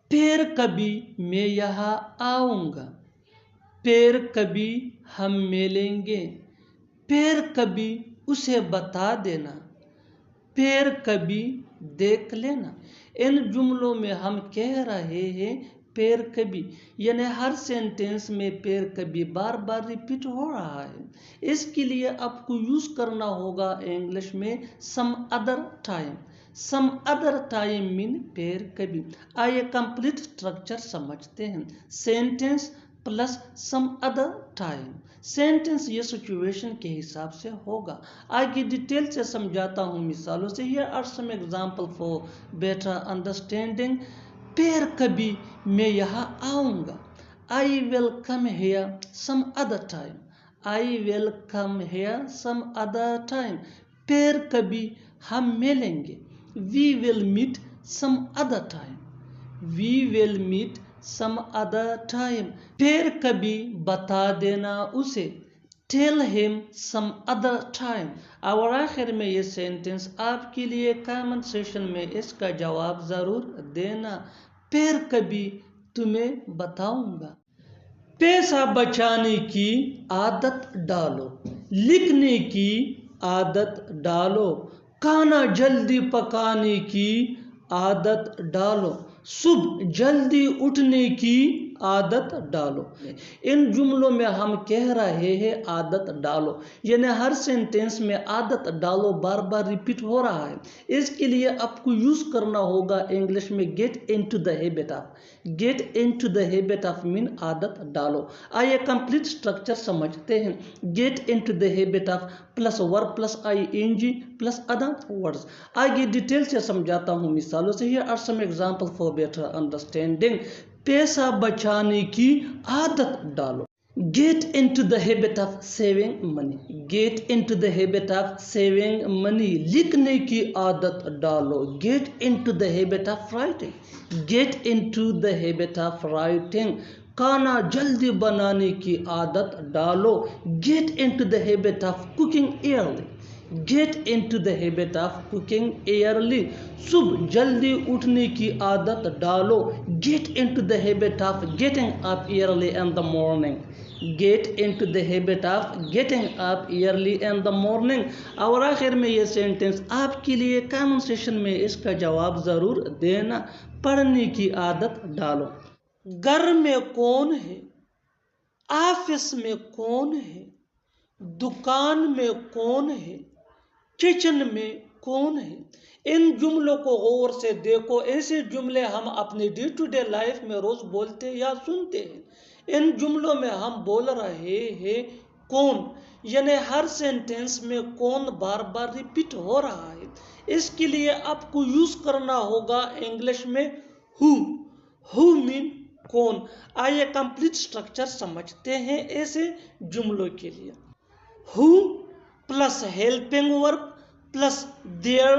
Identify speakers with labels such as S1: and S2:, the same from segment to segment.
S1: پھر کبھی میں یہاں آؤں گا، پھر کبھی ہم ملیں گے، پھر کبھی اسے بتا دینا، پھر کبھی دیکھ لینا۔ ان جملوں میں ہم کہہ رہے ہیں پھر کبھی، یعنی ہر سینٹینس میں پھر کبھی بار بار ریپیٹ ہو رہا ہے۔ اس کے لیے آپ کو یوز کرنا ہوگا انگلش میں some other time. Some other time مین پھر کبھی۔ آئیے کمپلیٹ اسٹرکچر سمجھتے ہیں۔ Sentence plus some other time. Sentence یہ سچویشن کے حساب سے ہوگا۔ آگے ڈیٹیل سے سمجھاتا ہوں مثالوں سے۔ Here are some examples for better understanding۔ پھر کبھی میں یہاں آؤں گا۔ I will come here some other time۔ I will come here some other time۔ پھر کبھی ہم ملیں گے۔ We will meet some other time۔ We will meet some other time۔ پھر کبھی بتا دینا اسے۔ Tell him some other time۔ اور آخر میں یہ سینٹینس آپ کے لیے کامن سیشن میں اس کا جواب ضرور دینا۔ پھر کبھی تمہیں بتاؤں گا۔ پیسہ بچانے کی عادت ڈالو، لکھنے کی عادت ڈالو، کھانا جلدی پکانے کی عادت ڈالو، صبح جلدی اٹھنے کی عادت ڈالو۔ ان جملوں میں ہم کہہ رہے ہیں عادت ڈالو، یعنی ہر سینٹینس میں عادت ڈالو بار بار ریپیٹ ہو رہا ہے۔ اس کے لیے آپ کو یوز کرنا ہوگا انگلش میں get into the habit of. Get into the habit of مین عادت ڈالو۔ آئیے کمپلیٹ اسٹرکچر سمجھتے ہیں۔ Get into the habit of plus verb plus ing plus other words. آگے ڈیٹیل سے سمجھاتا ہوں مثالوں سے۔ Here are some examples for better understanding۔ پیسہ بچانے کی عادت ڈالو۔ Get into the habit of saving money۔ Get into the habit of saving money۔ لکھنے کی عادت ڈالو۔ Get into the habit of writing۔ Get into the habit of writing۔ کھانا جلدی بنانے کی عادت ڈالو۔ Get into the habit of cooking early۔ Get into the habit of cooking early۔ صبح جلدی اٹھنے کی عادت ڈالو۔ Get into the habit of getting up early in the morning۔ Get into the habit of getting up early in the morning۔ اور آخر میں یہ سینٹینس آپ کے لیے کامن سیشن میں اس کا جواب ضرور دینا۔ پڑھنے کی عادت ڈالو۔ گھر میں کون ہے؟ آفس میں کون ہے؟ دکان میں کون ہے؟ کچن میں کون ہے؟ ان جملوں کو غور سے دیکھو۔ ایسے جملے ہم اپنے ڈے ٹو ڈے لائف میں روز بولتے یا سنتے ہیں۔ ان جملوں میں ہم بول رہے ہیں کون، یعنی ہر سینٹینس میں کون بار بار ریپیٹ ہو رہا ہے۔ اس کے لیے آپ کو یوز کرنا ہوگا انگلش میں ہو۔ ہو مین کون۔ آئیے کمپلیٹ اسٹرکچر سمجھتے ہیں ایسے جملوں کے لیے۔ ہو plus helping verb plus there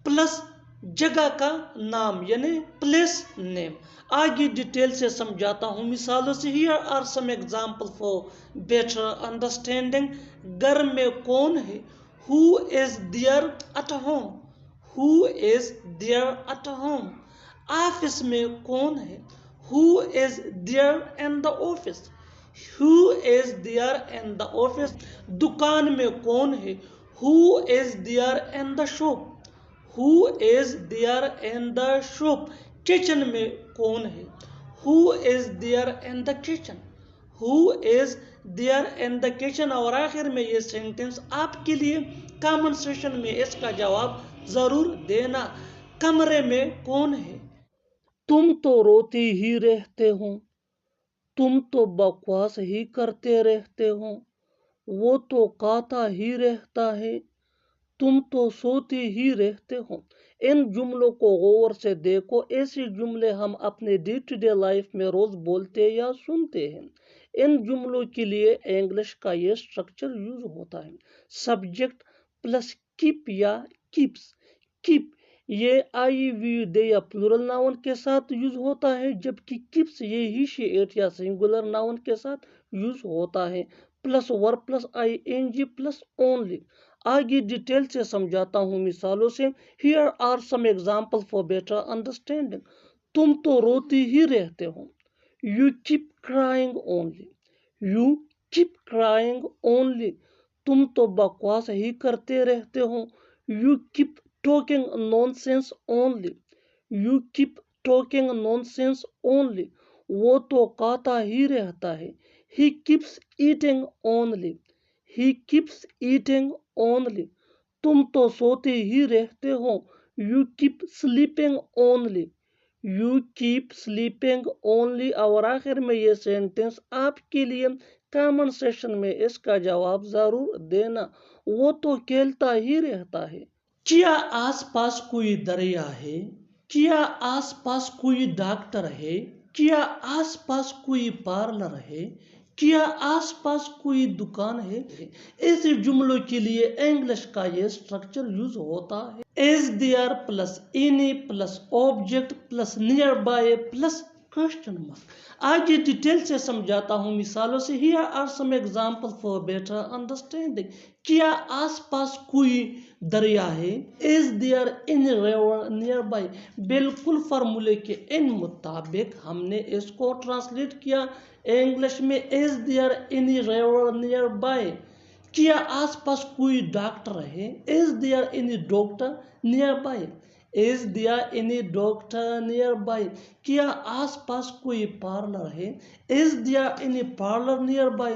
S1: plus جگہ کا نام یعنی پلیس نیم۔ آگے ڈیٹیل سے سمجھاتا ہوں مثالوں سے۔ Here are some examples for better understanding۔ گھر میں کون ہے؟ Who is there at home۔ Who is there at home۔ Office میں کون ہے؟ Who is there in the office۔ Who is there in the office۔ دکان میں کون ہے؟ Who is there in the shop۔ Who is there in the shop۔ Kitchen میں کون ہے؟ Who is there in the kitchen۔ Who is there in the kitchen۔ اور آخر میں یہ سینٹینس آپ کے لیے کامن سیشن میں اس کا جواب ضرور دینا۔ کمرے میں کون ہے؟ تم تو روتے ہی رہتے ہو، تم تو بکواس ہی کرتے رہتے ہو، وہ تو کہتا ہی رہتا ہے، تم تو سوتے ہی رہتے ہو۔ ان جملوں کو غور سے دیکھو۔ ایسے جملے ہم اپنے ڈے ٹو ڈے لائف میں روز بولتے یا سنتے ہیں۔ ان جملوں کے لیے انگلش کا یہ اسٹرکچر یوز ہوتا ہے۔ سبجیکٹ پلس کیپ یا کیپس۔ کیپ یہ آئی وی دے یا پلورل ناؤن کے ساتھ یوز ہوتا ہے، جبکہ کیپس یہ ہی شی ایٹ یا سنگولر ناؤن کے ساتھ یوز ہوتا ہے۔ Plus verb plus ing plus only. آگے ڈیٹیل سے سمجھاتا ہوں مثالوں سے۔ Here are some examples for better understanding۔ تم تو روتی ہی رہتے ہو. You keep crying only. You keep crying only. تم تو بکواس ہی کرتے رہتے ہو. You keep talking nonsense only. You keep talking nonsense only. وہ تو کھاتا ہی رہتا ہے. He keeps eating only. He keeps eating only. تم تو سوتے ہی رہتے ہو. You keep sleeping only. You keep sleeping only. اور آخر میں یہ سینٹنس آپ کے لیے کامن سیشن میں اس کا جواب ضرور دینا. وہ تو کھیلتا ہی رہتا ہے. کیا آس پاس کوئی دریا ہے؟ کیا آس پاس کوئی ڈاکٹر ہے؟ کیا آس پاس کوئی پارلر ہے؟ کیا آس پاس کوئی دکان ہے؟ ایسے جملوں کے لیے انگلش کا یہ سٹرکچر یوز ہوتا ہے. Is there plus any plus object plus nearby plus question mark. آگے ڈیٹیل سے سمجھاتا ہوں مثالوں سے. Here are some examples for better understanding. کیا آس پاس کوئی دریا ہے؟ Is there any river nearby. بالکل فارمولے کے ان مطابق ہم نے اس کو ٹرانسلیٹ کیا انگلش میں. Is there any river nearby. کیا آس پاس کوئی ڈاکٹر ہے؟ Is there any doctor nearby. Is there any doctor nearby. کیا آس پاس کوئی پارلر ہے؟ Is there any parlor nearby.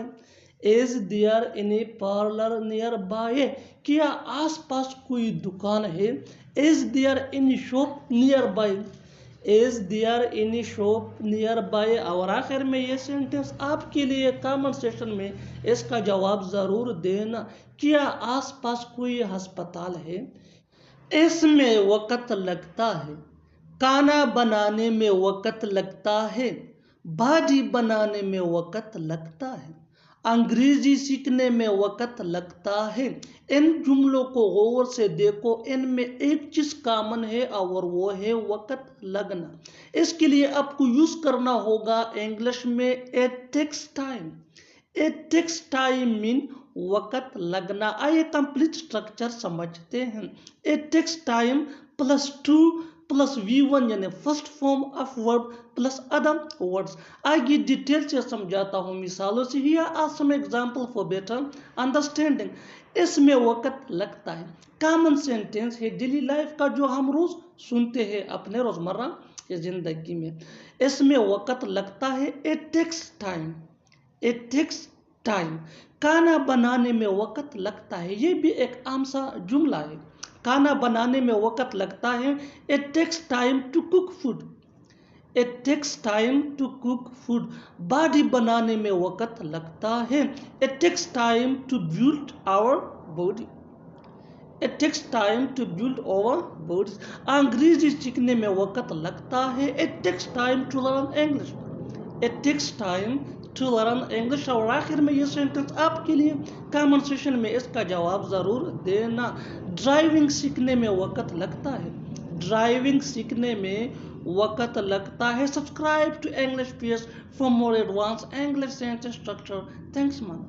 S1: Is there any parlor nearby. کیا آس پاس کوئی دکان ہے؟ Is there any shop nearby. Is there any shop nearby. اور آخر میں یہ سینٹنس آپ کے لیے کامن سیشن میں اس کا جواب ضرور دینا. کیا آس پاس کوئی ہسپتال ہے؟ اس میں وقت لگتا ہے. کھانا بنانے میں وقت لگتا ہے. بھاجی بنانے میں وقت لگتا ہے. انگریزی سیکھنے میں وقت لگتا ہے. ان جملوں کو غور سے دیکھو. ان میں ایک چیز کامن ہے اور وہ ہے وقت لگنا. اس کے لیے آپ کو یوز کرنا ہوگا انگلش میں it takes time. It takes time mean وقت لگنا. آئیے کمپلیٹ سٹرکچر سمجھتے ہیں. It takes time plus to plus V1 یعنی first form of verb plus other words. آگے ڈیٹیل سے سمجھاتا ہوں مثالوں سے. Here are some examples for better understanding. اس میں وقت لگتا ہے. کامن سینٹینس ہے ڈیلی لائف کا جو ہم روز سنتے ہیں اپنے روزمرہ کی زندگی میں. اس میں وقت لگتا ہے. It takes time. It takes time. کھانا بنانے میں وقت لگتا ہے. یہ بھی ایک عام سا جملہ ہے. کھانا بنانے میں وقت لگتا ہے. It takes time to cook food. It takes time to cook food. Body بنانے میں وقت لگتا ہے. It takes time to build our body. It takes time to build our bodies. انگریزی سیکھنے میں وقت لگتا ہے. It takes time to learn English. It takes time to learn English. اور آخر میں یہ سینٹنس آپ کے لیے کامن سیشن میں اس کا جواب ضرور دینا. ڈرائیونگ سیکھنے میں وقت لگتا ہے. ڈرائیونگ سیکھنے میں وقت لگتا ہے. Subscribe to English pace for more advance English sentence structure. Thanks مان.